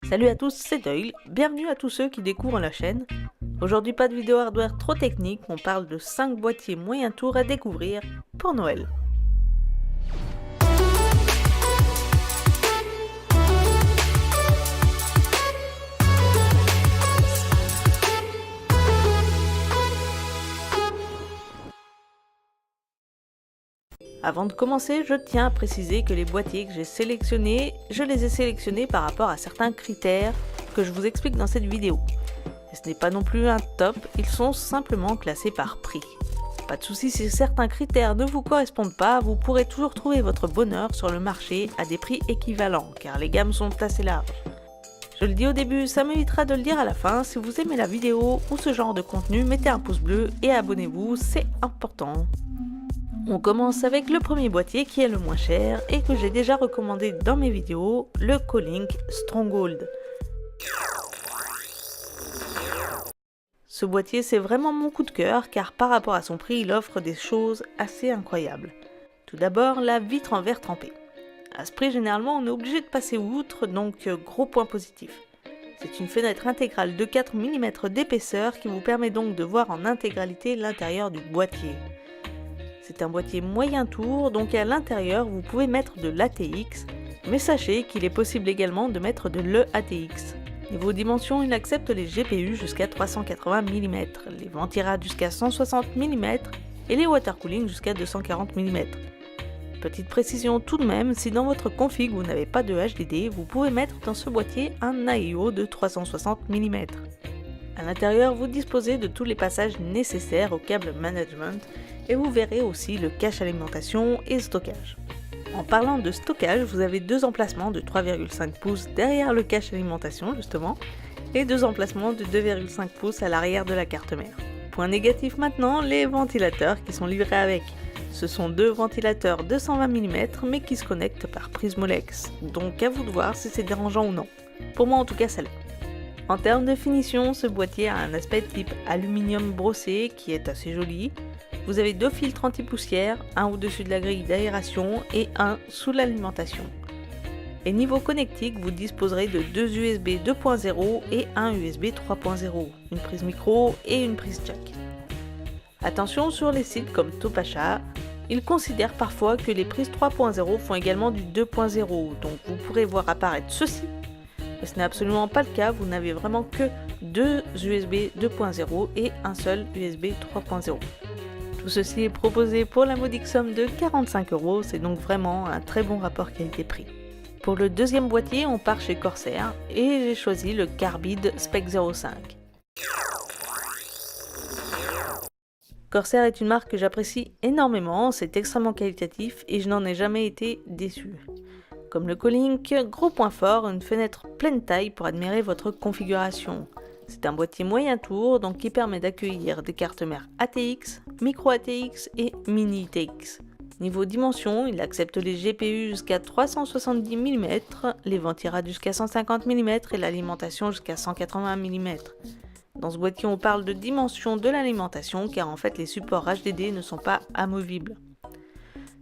Salut à tous, c'est Doyle, bienvenue à tous ceux qui découvrent la chaîne. Aujourd'hui pas de vidéo hardware trop technique, on parle de 5 boîtiers moyen tour à découvrir pour Noël. Avant de commencer, je tiens à préciser que les boîtiers que j'ai sélectionnés, je les ai sélectionnés par rapport à certains critères que je vous explique dans cette vidéo. Et ce n'est pas non plus un top, ils sont simplement classés par prix. Pas de souci si certains critères ne vous correspondent pas, vous pourrez toujours trouver votre bonheur sur le marché à des prix équivalents, car les gammes sont assez larges. Je le dis au début, ça m'évitera de le dire à la fin. Si vous aimez la vidéo ou ce genre de contenu, mettez un pouce bleu et abonnez-vous, c'est important. On commence avec le premier boîtier qui est le moins cher et que j'ai déjà recommandé dans mes vidéos, le Colink Stronghold. Ce boîtier c'est vraiment mon coup de cœur car par rapport à son prix il offre des choses assez incroyables. Tout d'abord la vitre en verre trempé. À ce prix généralement on est obligé de passer outre donc gros point positif. C'est une fenêtre intégrale de 4 mm d'épaisseur qui vous permet donc de voir en intégralité l'intérieur du boîtier. C'est un boîtier moyen tour, donc à l'intérieur vous pouvez mettre de l'ATX, mais sachez qu'il est possible également de mettre de l'EATX. Niveau dimension, il accepte les GPU jusqu'à 380 mm, les ventirades jusqu'à 160 mm et les water cooling jusqu'à 240 mm. Petite précision tout de même, si dans votre config vous n'avez pas de HDD, vous pouvez mettre dans ce boîtier un AIO de 360 mm. À l'intérieur, vous disposez de tous les passages nécessaires au câble management et vous verrez aussi le cache alimentation et stockage. En parlant de stockage, vous avez deux emplacements de 3,5 pouces derrière le cache alimentation justement et deux emplacements de 2,5 pouces à l'arrière de la carte mère. Point négatif maintenant, les ventilateurs qui sont livrés avec. Ce sont deux ventilateurs de 120 mm mais qui se connectent par prise Molex, donc à vous de voir si c'est dérangeant ou non. Pour moi en tout cas ça l'est. En termes de finition, ce boîtier a un aspect type aluminium brossé qui est assez joli. Vous avez deux filtres anti-poussière, un au-dessus de la grille d'aération et un sous l'alimentation. Et niveau connectique, vous disposerez de deux USB 2.0 et un USB 3.0, une prise micro et une prise jack. Attention sur les sites comme Topacha, ils considèrent parfois que les prises 3.0 font également du 2.0, donc vous pourrez voir apparaître ceci. Mais ce n'est absolument pas le cas, vous n'avez vraiment que deux USB 2.0 et un seul USB 3.0. Tout ceci est proposé pour la modique somme de 45 €, c'est donc vraiment un très bon rapport qualité-prix. Pour le deuxième boîtier, on part chez Corsair et j'ai choisi le Carbide Spec 05. Corsair est une marque que j'apprécie énormément, c'est extrêmement qualitatif et je n'en ai jamais été déçu. Comme le Colink, gros point fort, une fenêtre pleine taille pour admirer votre configuration. C'est un boîtier moyen tour, donc qui permet d'accueillir des cartes mères ATX, micro ATX et mini ATX. Niveau dimension, il accepte les GPU jusqu'à 370 mm, les ventirades jusqu'à 150 mm et l'alimentation jusqu'à 180 mm. Dans ce boîtier, on parle de dimension de l'alimentation car en fait les supports HDD ne sont pas amovibles.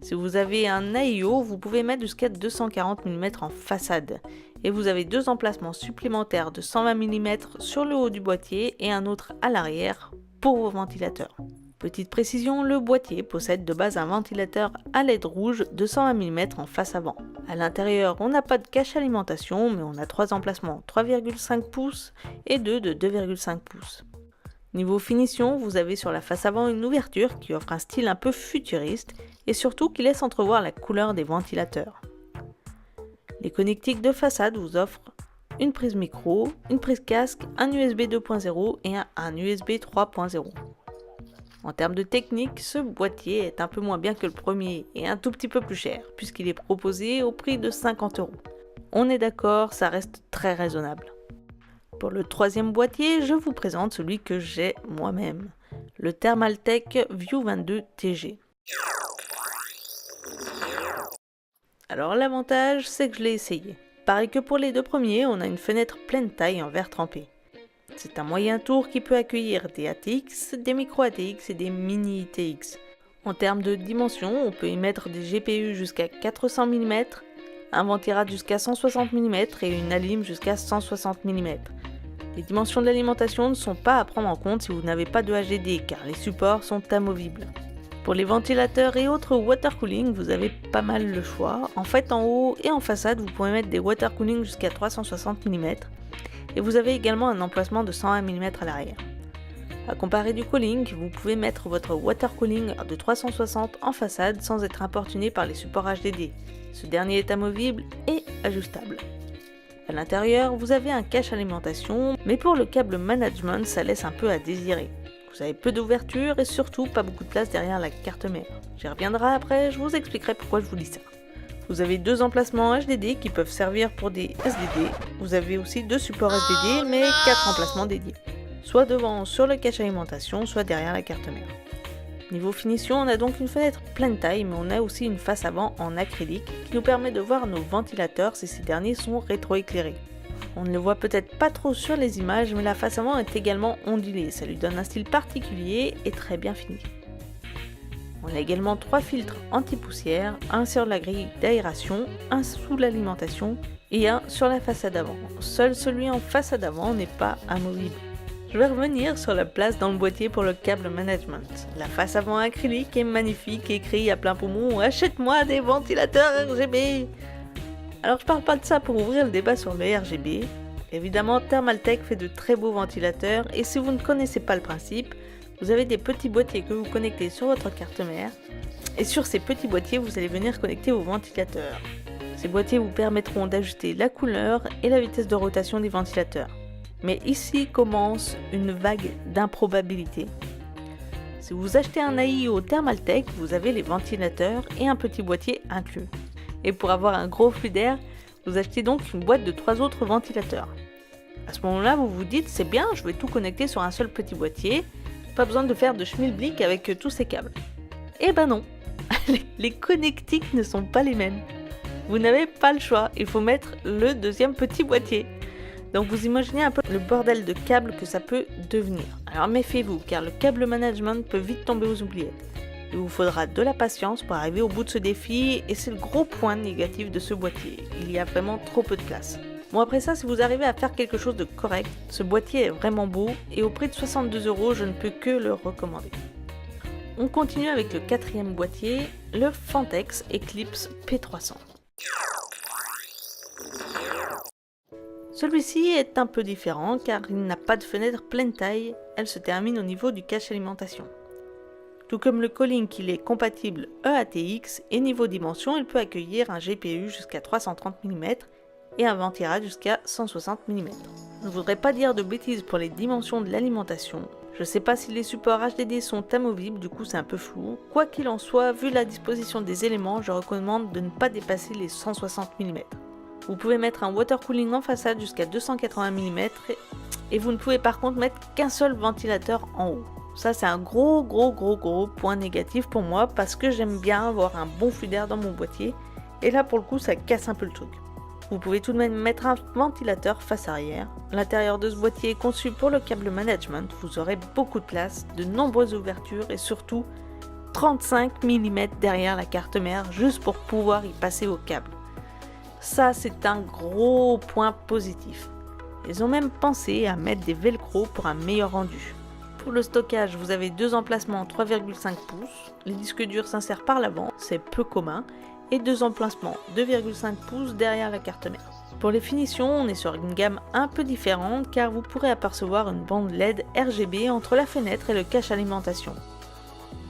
Si vous avez un AIO, vous pouvez mettre jusqu'à 240 mm en façade. Et vous avez deux emplacements supplémentaires de 120 mm sur le haut du boîtier et un autre à l'arrière pour vos ventilateurs. Petite précision, le boîtier possède de base un ventilateur à LED rouge de 120 mm en face avant. À l'intérieur, on n'a pas de cache alimentation, mais on a trois emplacements 3,5 pouces et deux de 2,5 pouces. Niveau finition, vous avez sur la face avant une ouverture qui offre un style un peu futuriste et surtout qui laisse entrevoir la couleur des ventilateurs. Les connectiques de façade vous offrent une prise micro, une prise casque, un USB 2.0 et un USB 3.0. En termes de technique, ce boîtier est un peu moins bien que le premier et un tout petit peu plus cher puisqu'il est proposé au prix de 50 €. On est d'accord, ça reste très raisonnable. Pour le troisième boîtier, je vous présente celui que j'ai moi-même, le Thermaltake View 22 TG. Alors l'avantage, c'est que je l'ai essayé. Pareil que pour les deux premiers, on a une fenêtre pleine taille en verre trempé. C'est un moyen tour qui peut accueillir des ATX, des micro ATX et des mini ATX. En termes de dimension, on peut y mettre des GPU jusqu'à 400 mm, un ventirad jusqu'à 160 mm et une alim jusqu'à 160 mm. Les dimensions de l'alimentation ne sont pas à prendre en compte si vous n'avez pas de HDD car les supports sont amovibles. Pour les ventilateurs et autres water cooling, vous avez pas mal le choix. En fait, en haut et en façade, vous pouvez mettre des water cooling jusqu'à 360 mm et vous avez également un emplacement de 120 mm à l'arrière. À comparer du cooling, vous pouvez mettre votre water cooling de 360 en façade sans être importuné par les supports HDD. Ce dernier est amovible et ajustable. À l'intérieur, vous avez un cache alimentation, mais pour le câble management, ça laisse un peu à désirer. Vous avez peu d'ouverture et surtout pas beaucoup de place derrière la carte mère. J'y reviendrai après, je vous expliquerai pourquoi je vous dis ça. Vous avez deux emplacements HDD qui peuvent servir pour des SDD. Vous avez aussi deux supports SDD, mais 4 emplacements dédiés. Soit devant sur le cache alimentation, soit derrière la carte mère. Niveau finition, on a donc une fenêtre pleine taille, mais on a aussi une face avant en acrylique qui nous permet de voir nos ventilateurs si ces derniers sont rétroéclairés. On ne le voit peut-être pas trop sur les images, mais la face avant est également ondulée, ça lui donne un style particulier et très bien fini. On a également 3 filtres anti-poussière, un sur la grille d'aération, un sous l'alimentation et un sur la façade avant. Seul celui en façade avant n'est pas amovible. Je vais revenir sur la place dans le boîtier pour le câble management. La face avant acrylique est magnifique et écrit à plein poumon « Achète-moi des ventilateurs RGB !» Alors je parle pas de ça pour ouvrir le débat sur le RGB. Évidemment, Thermaltake fait de très beaux ventilateurs et si vous ne connaissez pas le principe, vous avez des petits boîtiers que vous connectez sur votre carte mère et sur ces petits boîtiers, vous allez venir connecter vos ventilateurs. Ces boîtiers vous permettront d'ajuster la couleur et la vitesse de rotation des ventilateurs. Mais ici commence une vague d'improbabilité. Si vous achetez un AIO Thermaltake, vous avez les ventilateurs et un petit boîtier inclus. Et pour avoir un gros flux d'air, vous achetez donc une boîte de 3 autres ventilateurs. À ce moment-là, vous vous dites, c'est bien, je vais tout connecter sur un seul petit boîtier, pas besoin de faire de schmilblick avec tous ces câbles. Eh ben non, les connectiques ne sont pas les mêmes. Vous n'avez pas le choix, il faut mettre le deuxième petit boîtier. Donc vous imaginez un peu le bordel de câbles que ça peut devenir. Alors méfiez-vous, car le câble management peut vite tomber aux oubliettes. Il vous faudra de la patience pour arriver au bout de ce défi, et c'est le gros point négatif de ce boîtier. Il y a vraiment trop peu de place. Bon après ça, si vous arrivez à faire quelque chose de correct, ce boîtier est vraiment beau, et au prix de 62 €, je ne peux que le recommander. On continue avec le quatrième boîtier, le Phanteks Eclipse P300. Celui-ci est un peu différent car il n'a pas de fenêtre pleine taille, elle se termine au niveau du cache alimentation. Tout comme le Colink, il est compatible EATX et niveau dimension, il peut accueillir un GPU jusqu'à 330 mm et un ventirad jusqu'à 160 mm. Je ne voudrais pas dire de bêtises pour les dimensions de l'alimentation. Je ne sais pas si les supports HDD sont amovibles, du coup c'est un peu flou. Quoi qu'il en soit, vu la disposition des éléments, je recommande de ne pas dépasser les 160 mm. Vous pouvez mettre un water cooling en façade jusqu'à 280 mm et vous ne pouvez par contre mettre qu'un seul ventilateur en haut. Ça c'est un gros point négatif pour moi parce que j'aime bien avoir un bon flux d'air dans mon boîtier et là pour le coup ça casse un peu le truc. Vous pouvez tout de même mettre un ventilateur face arrière. L'intérieur de ce boîtier est conçu pour le câble management, vous aurez beaucoup de place, de nombreuses ouvertures et surtout 35 mm derrière la carte mère juste pour pouvoir y passer au câble. Ça, c'est un gros point positif. Ils ont même pensé à mettre des velcro pour un meilleur rendu. Pour le stockage, vous avez deux emplacements 3,5 pouces. Les disques durs s'insèrent par l'avant, c'est peu commun. Et deux emplacements 2,5 pouces derrière la carte mère. Pour les finitions, on est sur une gamme un peu différente car vous pourrez apercevoir une bande LED RGB entre la fenêtre et le cache alimentation.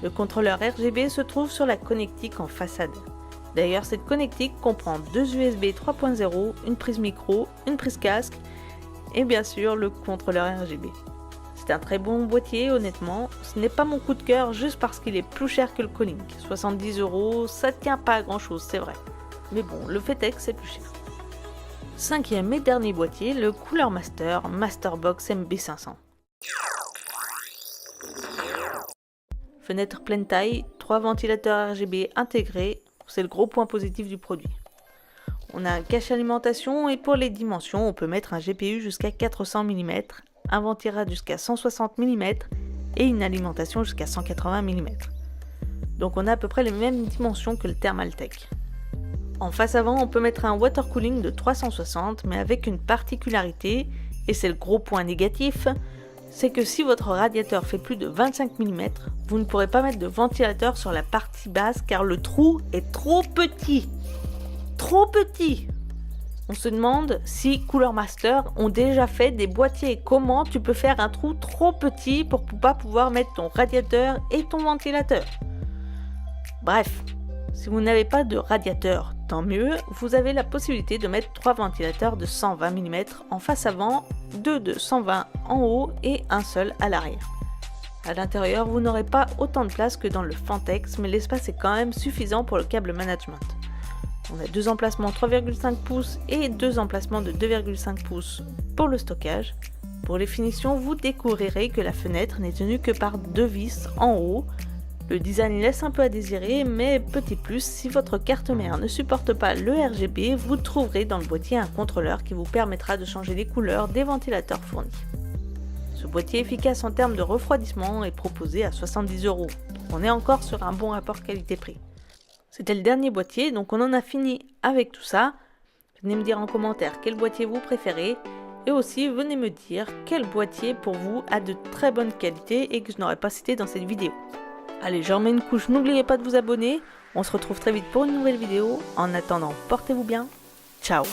Le contrôleur RGB se trouve sur la connectique en façade. D'ailleurs, cette connectique comprend deux USB 3.0, une prise micro, une prise casque et bien sûr le contrôleur RGB. C'est un très bon boîtier, honnêtement. Ce n'est pas mon coup de cœur juste parce qu'il est plus cher que le Colink. 70 €, ça tient pas à grand chose, c'est vrai. Mais bon, le fait est que c'est plus cher. Cinquième et dernier boîtier, le Cooler Master Masterbox MB500. Fenêtre pleine taille, 3 ventilateurs RGB intégrés. C'est le gros point positif du produit. On a un cache alimentation et pour les dimensions, on peut mettre un GPU jusqu'à 400 mm, un ventirad jusqu'à 160 mm et une alimentation jusqu'à 180 mm. Donc on a à peu près les mêmes dimensions que le Thermaltake. En face avant, on peut mettre un water cooling de 360, mais avec une particularité, et c'est le gros point négatif, c'est que si votre radiateur fait plus de 25 mm, vous ne pourrez pas mettre de ventilateur sur la partie basse car le trou est trop petit. Trop petit! On se demande si Cooler Master ont déjà fait des boîtiers. Comment tu peux faire un trou trop petit pour pas pouvoir mettre ton radiateur et ton ventilateur? Bref, si vous n'avez pas de radiateur, tant mieux, vous avez la possibilité de mettre 3 ventilateurs de 120 mm en face avant, 2 de 120 en haut et un seul à l'arrière. À l'intérieur, vous n'aurez pas autant de place que dans le Fantex, mais l'espace est quand même suffisant pour le câble management. On a 2 emplacements 3,5 pouces et 2 emplacements de 2,5 pouces pour le stockage. Pour les finitions, vous découvrirez que la fenêtre n'est tenue que par 2 vis en haut. Le design laisse un peu à désirer, mais petit plus, si votre carte mère ne supporte pas le RGB, vous trouverez dans le boîtier un contrôleur qui vous permettra de changer les couleurs des ventilateurs fournis. Ce boîtier efficace en termes de refroidissement est proposé à 70 €. On est encore sur un bon rapport qualité-prix. C'était le dernier boîtier, donc on en a fini avec tout ça. Venez me dire en commentaire quel boîtier vous préférez et aussi venez me dire quel boîtier pour vous a de très bonne qualité et que je n'aurais pas cité dans cette vidéo. Allez, je remets une couche, n'oubliez pas de vous abonner. On se retrouve très vite pour une nouvelle vidéo. En attendant, portez-vous bien. Ciao!